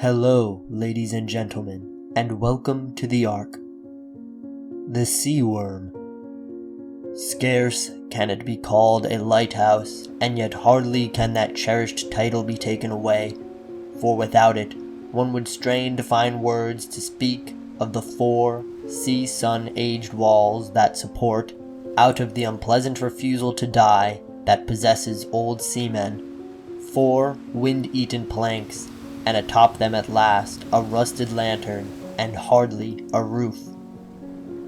Hello, ladies and gentlemen, and welcome to the Ark. The Sea Worm. Scarce can it be called a lighthouse, and yet hardly can that cherished title be taken away, for without it, one would strain to find words to speak of the 4 sea-sun-aged walls that support, out of the unpleasant refusal to die that possesses old seamen, 4 wind-eaten planks, and atop them at last a rusted lantern, and hardly a roof.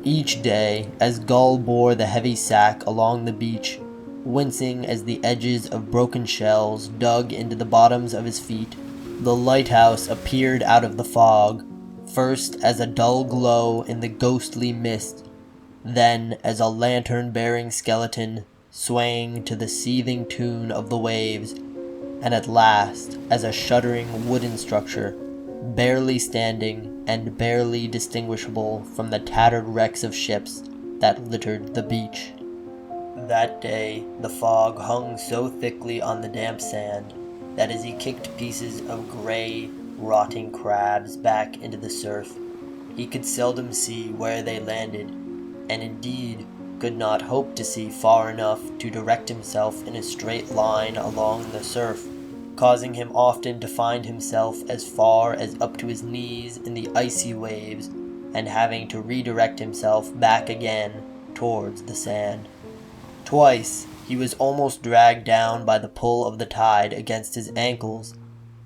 Each day, as Gull bore the heavy sack along the beach, wincing as the edges of broken shells dug into the bottoms of his feet, the lighthouse appeared out of the fog, first as a dull glow in the ghostly mist, then as a lantern-bearing skeleton swaying to the seething tune of the waves, and at last as a shuddering wooden structure, barely standing and barely distinguishable from the tattered wrecks of ships that littered the beach. That day the fog hung so thickly on the damp sand that as he kicked pieces of gray, rotting crabs back into the surf, he could seldom see where they landed, and indeed could not hope to see far enough to direct himself in a straight line along the surf, causing him often to find himself as far as up to his knees in the icy waves, and having to redirect himself back again towards the sand. Twice he was almost dragged down by the pull of the tide against his ankles,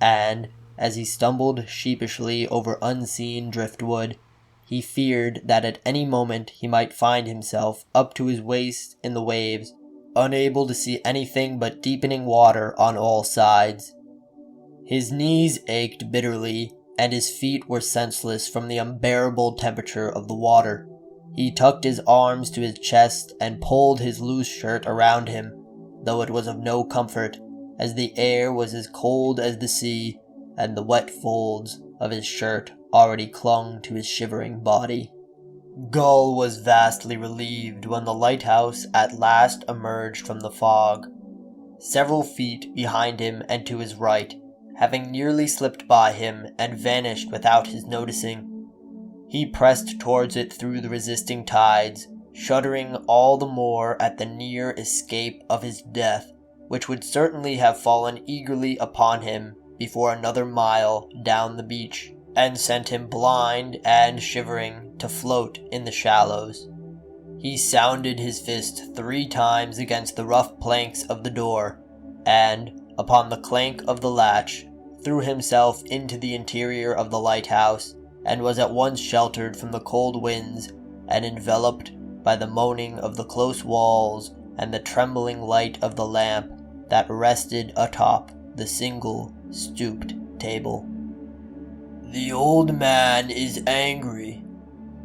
and, as he stumbled sheepishly over unseen driftwood, he feared that at any moment he might find himself up to his waist in the waves, unable to see anything but deepening water on all sides. His knees ached bitterly, and his feet were senseless from the unbearable temperature of the water. He tucked his arms to his chest and pulled his loose shirt around him, though it was of no comfort, as the air was as cold as the sea, and the wet folds of his shirt already clung to his shivering body. Gull was vastly relieved when the lighthouse at last emerged from the fog. Several feet behind him and to his right, having nearly slipped by him and vanished without his noticing, he pressed towards it through the resisting tides, shuddering all the more at the near escape of his death, which would certainly have fallen eagerly upon him before another mile down the beach, and sent him blind and shivering to float in the shallows. He sounded his fist 3 times against the rough planks of the door, and, upon the clank of the latch, threw himself into the interior of the lighthouse, and was at once sheltered from the cold winds, and enveloped by the moaning of the close walls and the trembling light of the lamp that rested atop the single stooped table. "The old man is angry,"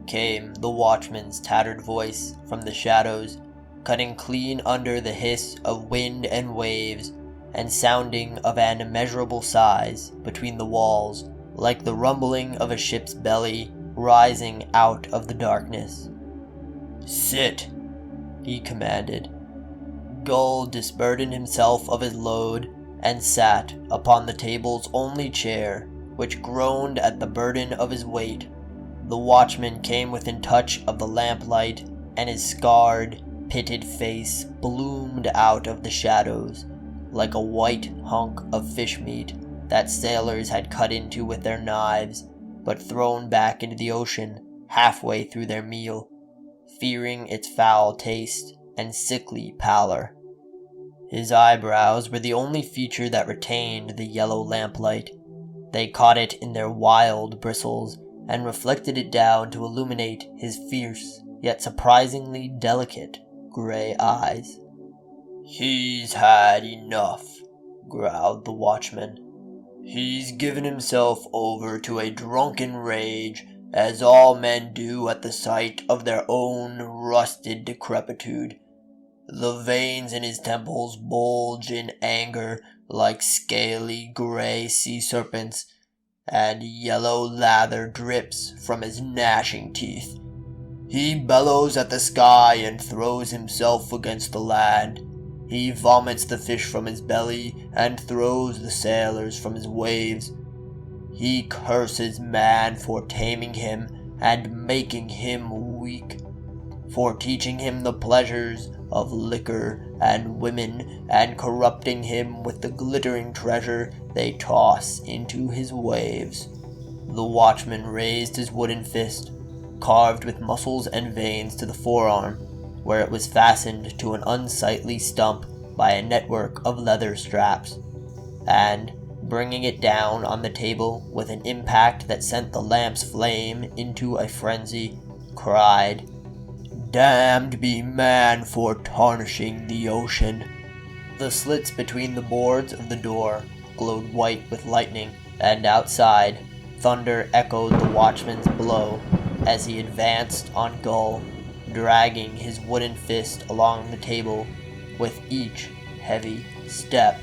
came the watchman's tattered voice from the shadows, cutting clean under the hiss of wind and waves, and sounding of an immeasurable size between the walls, like the rumbling of a ship's belly rising out of the darkness. "Sit," he commanded. Gull disburdened himself of his load, and sat upon the table's only chair, which groaned at the burden of his weight. The watchman came within touch of the lamplight, and his scarred, pitted face bloomed out of the shadows, like a white hunk of fish meat that sailors had cut into with their knives, but thrown back into the ocean halfway through their meal, fearing its foul taste and sickly pallor. His eyebrows were the only feature that retained the yellow lamplight. They caught it in their wild bristles, and reflected it down to illuminate his fierce, yet surprisingly delicate, gray eyes. "He's had enough," growled the watchman. "He's given himself over to a drunken rage, as all men do at the sight of their own rusted decrepitude. The veins in his temples bulge in anger like scaly gray sea serpents, and yellow lather drips from his gnashing teeth. He bellows at the sky and throws himself against the land. He vomits the fish from his belly and throws the sailors from his waves. He curses man for taming him and making him weak, for teaching him the pleasures of liquor and women, and corrupting him with the glittering treasure they toss into his waves. The watchman raised his wooden fist, carved with muscles and veins, to the forearm, where it was fastened to an unsightly stump by a network of leather straps, and, bringing it down on the table with an impact that sent the lamp's flame into a frenzy, cried, "Damned be man for tarnishing the ocean." The slits between the boards of the door glowed white with lightning, and outside, thunder echoed the watchman's blow as he advanced on Gull, dragging his wooden fist along the table with each heavy step.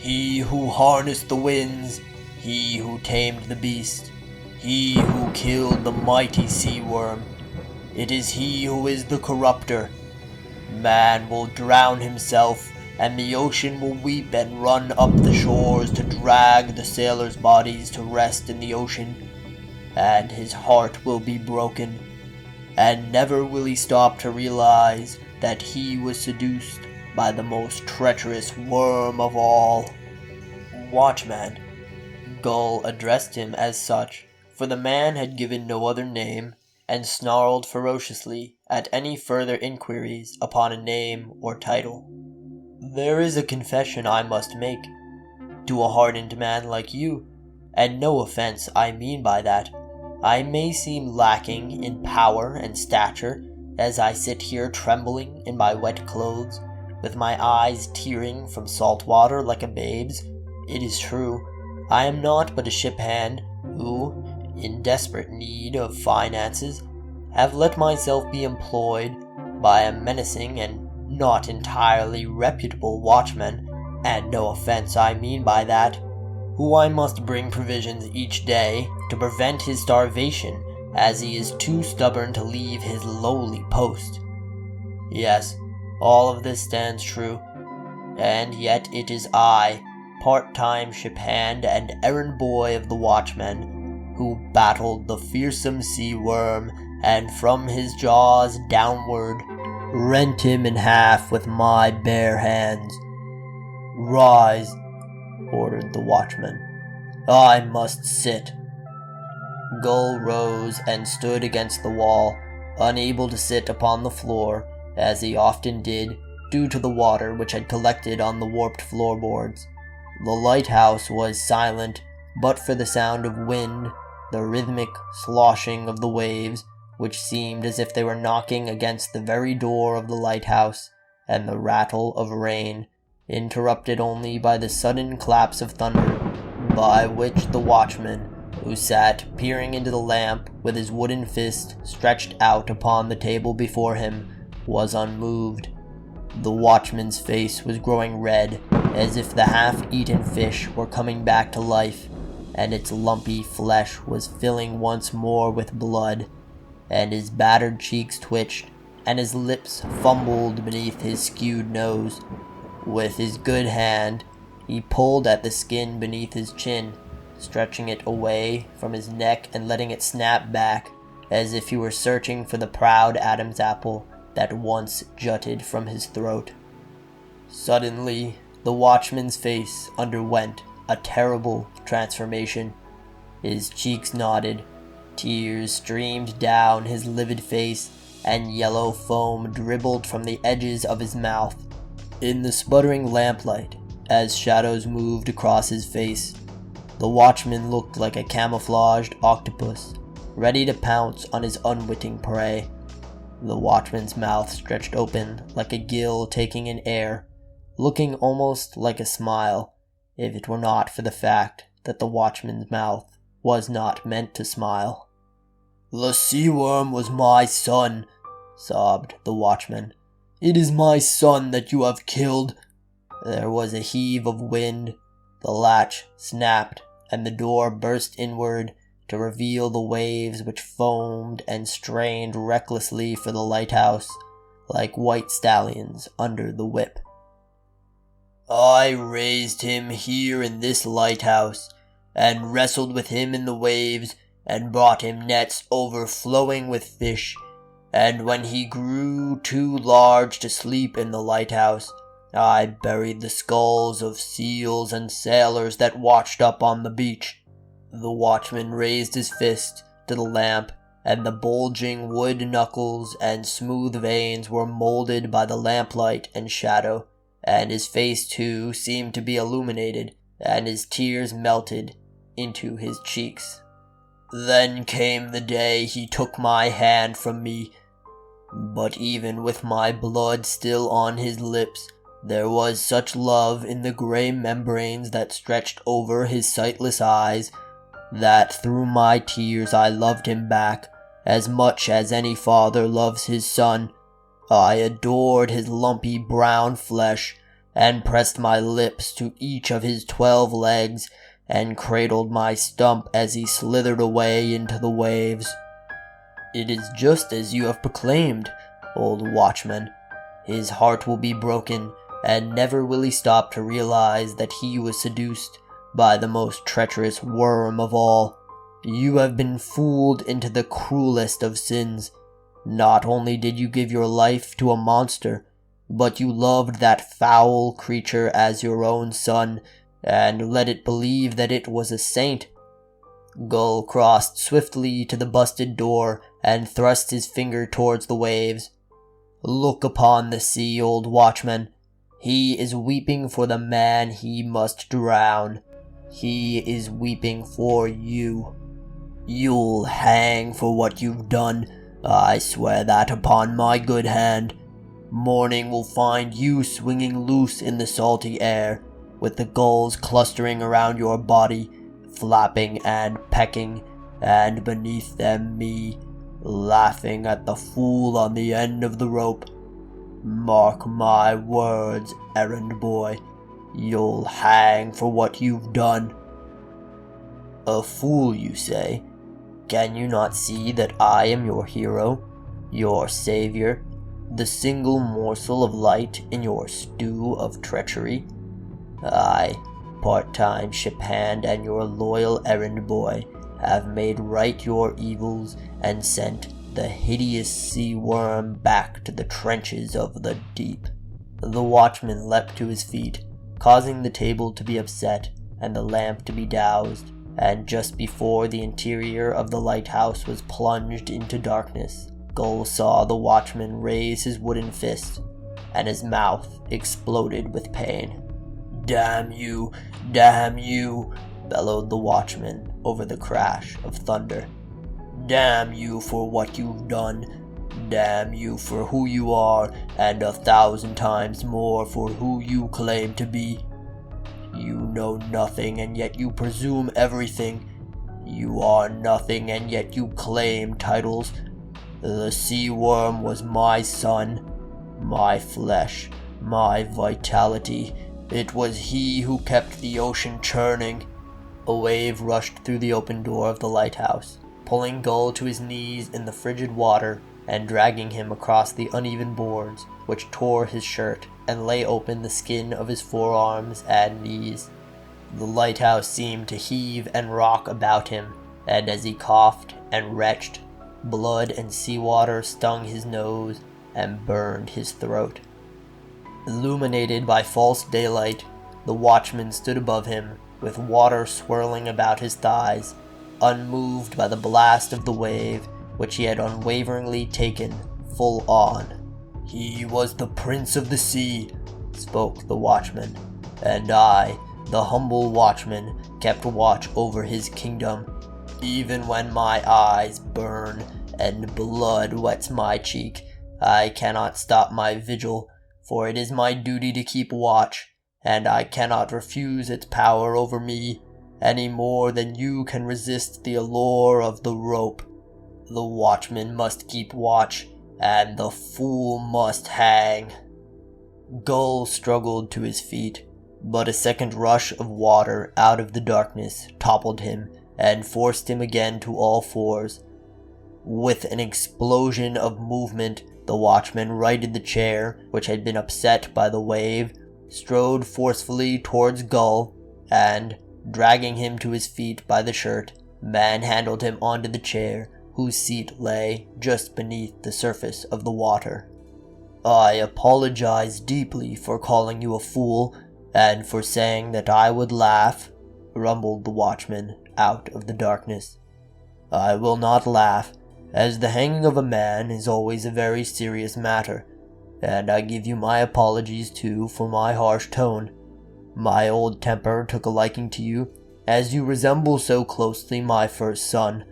"He who harnessed the winds, he who tamed the beast, he who killed the mighty sea worm, it is he who is the corrupter. Man will drown himself, and the ocean will weep and run up the shores to drag the sailors' bodies to rest in the ocean, and his heart will be broken, and never will he stop to realize that he was seduced by the most treacherous worm of all." "Watchman." Gull addressed him as such, for the man had given no other name, and snarled ferociously at any further inquiries upon a name or title. "There is a confession I must make, to a hardened man like you, and no offense I mean by that. I may seem lacking in power and stature as I sit here trembling in my wet clothes, with my eyes tearing from salt water like a babe's. It is true, I am not but a ship hand who, in desperate need of finances, have let myself be employed by a menacing and not entirely reputable watchman, and no offense I mean by that, who I must bring provisions each day to prevent his starvation, as he is too stubborn to leave his lowly post. Yes, all of this stands true, and yet it is I, part-time ship hand and errand boy of the watchman, who battled the fearsome sea worm, and from his jaws downward rent him in half with my bare hands. "Rise," ordered the watchman. "I must sit." Gull rose and stood against the wall, unable to sit upon the floor, as he often did, due to the water which had collected on the warped floorboards. The lighthouse was silent, but for the sound of wind, the rhythmic sloshing of the waves, which seemed as if they were knocking against the very door of the lighthouse, and the rattle of rain, interrupted only by the sudden claps of thunder, by which the watchman, who sat peering into the lamp with his wooden fist stretched out upon the table before him, was unmoved. The watchman's face was growing red, as if the half-eaten fish were coming back to life, and its lumpy flesh was filling once more with blood, and his battered cheeks twitched, and his lips fumbled beneath his skewed nose. With his good hand, he pulled at the skin beneath his chin, stretching it away from his neck and letting it snap back, as if he were searching for the proud Adam's apple that once jutted from his throat. Suddenly, the watchman's face underwent a terrible transformation. His cheeks nodded, tears streamed down his livid face, and yellow foam dribbled from the edges of his mouth. In the sputtering lamplight, as shadows moved across his face, the watchman looked like a camouflaged octopus, ready to pounce on his unwitting prey. The watchman's mouth stretched open like a gill taking in air, looking almost like a smile, if it were not for the fact that the watchman's mouth was not meant to smile. "The sea worm was my son," sobbed the watchman. "It is my son that you have killed." There was a heave of wind, the latch snapped, and the door burst inward to reveal the waves which foamed and strained recklessly for the lighthouse, like white stallions under the whip. "I raised him here in this lighthouse, and wrestled with him in the waves, and brought him nets overflowing with fish. And when he grew too large to sleep in the lighthouse, I buried the skulls of seals and sailors that watched up on the beach." The watchman raised his fist to the lamp, and the bulging wood knuckles and smooth veins were molded by the lamplight and shadow, and his face too seemed to be illuminated, and his tears melted into his cheeks. "Then came the day he took my hand from me, but even with my blood still on his lips, there was such love in the gray membranes that stretched over his sightless eyes, that through my tears I loved him back, as much as any father loves his son. I adored his lumpy brown flesh, and pressed my lips to each of his 12 legs, and cradled my stump as he slithered away into the waves." "It is just as you have proclaimed, old watchman. His heart will be broken, and never will he stop to realize that he was seduced by the most treacherous worm of all. You have been fooled into the cruelest of sins. Not only did you give your life to a monster, but you loved that foul creature as your own son, and let it believe that it was a saint." Gull crossed swiftly to the busted door and thrust his finger towards the waves. "Look upon the sea, old watchman. He is weeping for the man he must drown. He is weeping for you. You'll hang for what you've done. I swear that upon my good hand. Morning will find you swinging loose in the salty air, with the gulls clustering around your body, flapping and pecking, and beneath them me, laughing at the fool on the end of the rope. Mark my words, errand boy, you'll hang for what you've done." "A fool, you say? Can you not see that I am your hero, your savior, the single morsel of light in your stew of treachery? I, part-time ship hand and your loyal errand boy, have made right your evils and sent the hideous sea worm back to the trenches of the deep." The watchman leapt to his feet, causing the table to be upset and the lamp to be doused, and just before the interior of the lighthouse was plunged into darkness, Gull saw the watchman raise his wooden fist, and his mouth exploded with pain. Damn you, bellowed the watchman over the crash of thunder. "Damn you for what you've done. Damn you for who you are, and 1,000 times more for who you claim to be. You know nothing, and yet you presume everything. You are nothing, and yet you claim titles. The sea worm was my son, my flesh, my vitality. It was he who kept the ocean churning." A wave rushed through the open door of the lighthouse, pulling Gull to his knees in the frigid water and dragging him across the uneven boards, which tore his shirt and lay open the skin of his forearms and knees. The lighthouse seemed to heave and rock about him, and as he coughed and retched, blood and seawater stung his nose and burned his throat. Illuminated by false daylight, the watchman stood above him, with water swirling about his thighs, unmoved by the blast of the wave which he had unwaveringly taken full on. "He was the prince of the sea," spoke the watchman, "and I, the humble watchman, kept watch over his kingdom. Even when my eyes burn and blood wets my cheek, I cannot stop my vigil, for it is my duty to keep watch, and I cannot refuse its power over me, any more than you can resist the allure of the rope. The watchman must keep watch, and the fool must hang." Gull struggled to his feet, but a second rush of water out of the darkness toppled him and forced him again to all fours. With an explosion of movement, the watchman righted the chair, which had been upset by the wave, strode forcefully towards Gull, and, Dragging him to his feet by the shirt, manhandled him onto the chair, whose seat lay just beneath the surface of the water. "I apologize deeply for calling you a fool, and for saying that I would laugh," rumbled the watchman out of the darkness. "I will not laugh, as the hanging of a man is always a very serious matter, and I give you my apologies too for my harsh tone. My old temper took a liking to you, as you resemble so closely my first son,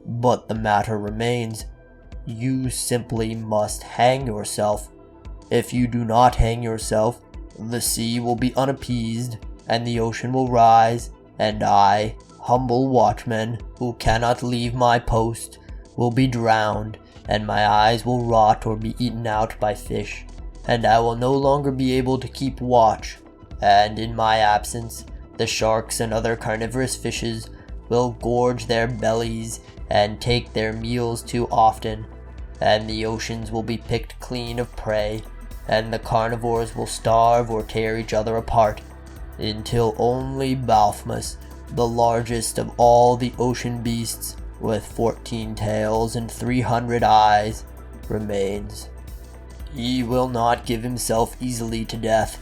but the matter remains. You simply must hang yourself. If you do not hang yourself, the sea will be unappeased, and the ocean will rise, and I, humble watchman, who cannot leave my post, will be drowned, and my eyes will rot or be eaten out by fish, and I will no longer be able to keep watch, and in my absence, the sharks and other carnivorous fishes will gorge their bellies and take their meals too often, and the oceans will be picked clean of prey, and the carnivores will starve or tear each other apart, until only Balthmus, the largest of all the ocean beasts, with 14 tails and 300 eyes, remains. He will not give himself easily to death.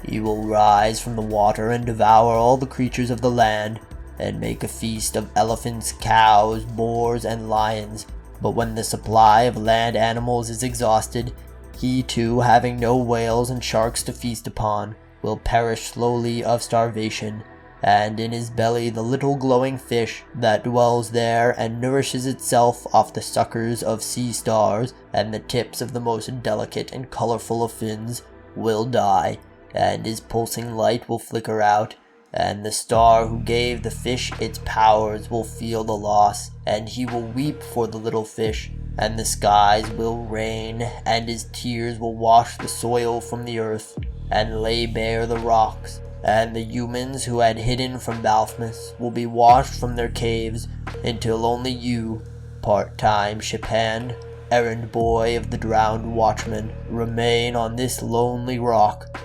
He will rise from the water and devour all the creatures of the land, and make a feast of elephants, cows, boars, and lions. But when the supply of land animals is exhausted, he too, having no whales and sharks to feast upon, will perish slowly of starvation, and in his belly the little glowing fish that dwells there and nourishes itself off the suckers of sea stars and the tips of the most delicate and colorful of fins will die, and his pulsing light will flicker out, and the star who gave the fish its powers will feel the loss, and he will weep for the little fish, and the skies will rain, and his tears will wash the soil from the earth, and lay bare the rocks, and the humans who had hidden from Balthmus will be washed from their caves, until only you, part-time ship-hand, errand boy of the drowned watchman, remain on this lonely rock.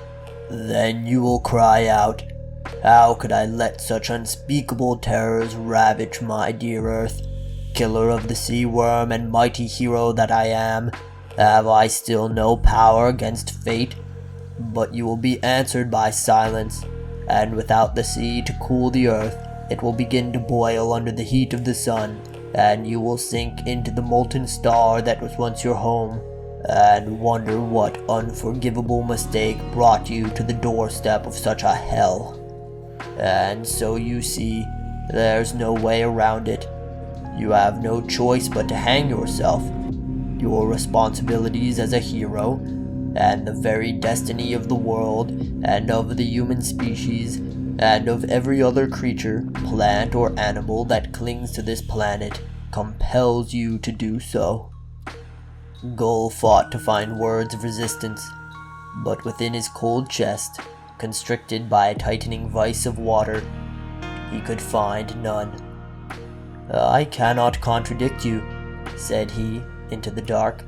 Then you will cry out, 'How could I let such unspeakable terrors ravage my dear earth? Killer of the sea worm and mighty hero that I am, have I still no power against fate?' But you will be answered by silence, and without the sea to cool the earth, it will begin to boil under the heat of the sun, and you will sink into the molten star that was once your home, and wonder what unforgivable mistake brought you to the doorstep of such a hell. And so you see, there's no way around it. You have no choice but to hang yourself. Your responsibilities as a hero, and the very destiny of the world, and of the human species, and of every other creature, plant, or animal that clings to this planet, compels you to do so." Gull fought to find words of resistance, but within his cold chest, constricted by a tightening vice of water, he could find none. "I cannot contradict you," said he into the dark.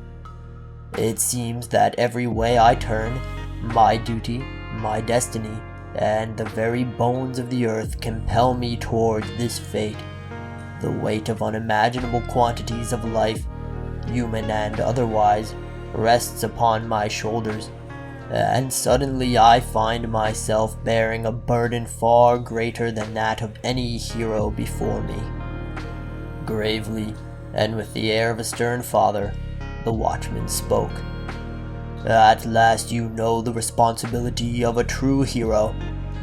"It seems that every way I turn, my duty, my destiny, and the very bones of the earth compel me towards this fate. The weight of unimaginable quantities of life, human and otherwise, rests upon my shoulders, and suddenly I find myself bearing a burden far greater than that of any hero before me." Gravely, and with the air of a stern father, the watchman spoke. "At last you know the responsibility of a true hero.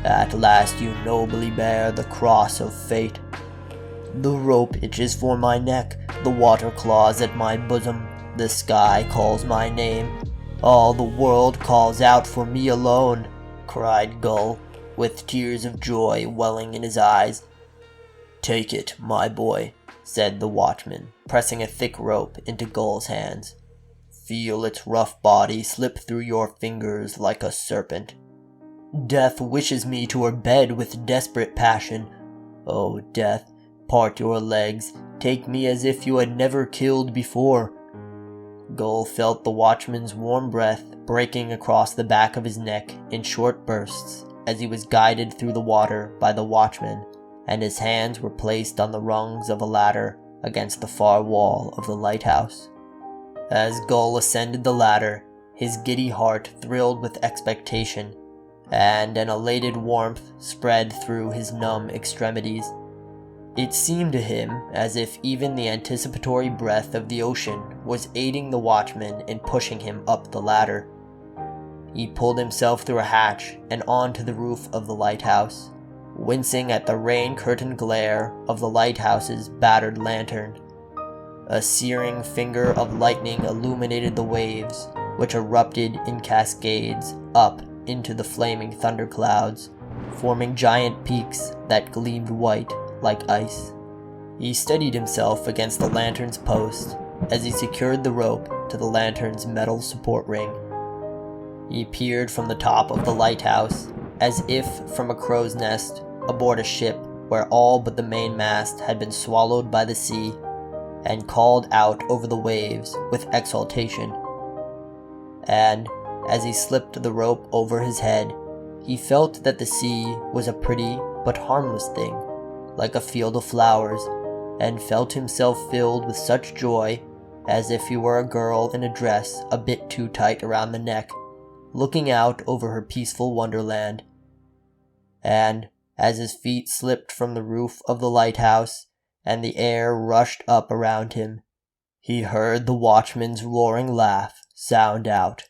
At last you nobly bear the cross of fate. The rope itches for my neck, the water claws at my bosom, the sky calls my name. All the world calls out for me alone," cried Gull, with tears of joy welling in his eyes. "Take it, my boy," said the watchman, pressing a thick rope into Gull's hands. "Feel its rough body slip through your fingers like a serpent. Death wishes me to her bed with desperate passion. Oh, Death, part your legs, take me as if you had never killed before." Gull felt the watchman's warm breath breaking across the back of his neck in short bursts as he was guided through the water by the watchman and his hands were placed on the rungs of a ladder against the far wall of the lighthouse. As Gull ascended the ladder, his giddy heart thrilled with expectation, and an elated warmth spread through his numb extremities. It seemed to him as if even the anticipatory breath of the ocean was aiding the watchman in pushing him up the ladder. He pulled himself through a hatch and onto the roof of the lighthouse, wincing at the rain-curtained glare of the lighthouse's battered lantern. A searing finger of lightning illuminated the waves, which erupted in cascades up into the flaming thunderclouds, forming giant peaks that gleamed white like ice. He steadied himself against the lantern's post as he secured the rope to the lantern's metal support ring. He peered from the top of the lighthouse as if from a crow's nest aboard a ship where all but the main mast had been swallowed by the sea, and called out over the waves with exultation. And as he slipped the rope over his head, he felt that the sea was a pretty but harmless thing, like a field of flowers, and felt himself filled with such joy as if he were a girl in a dress a bit too tight around the neck, looking out over her peaceful wonderland. And as his feet slipped from the roof of the lighthouse and the air rushed up around him, he heard the watchman's roaring laugh sound out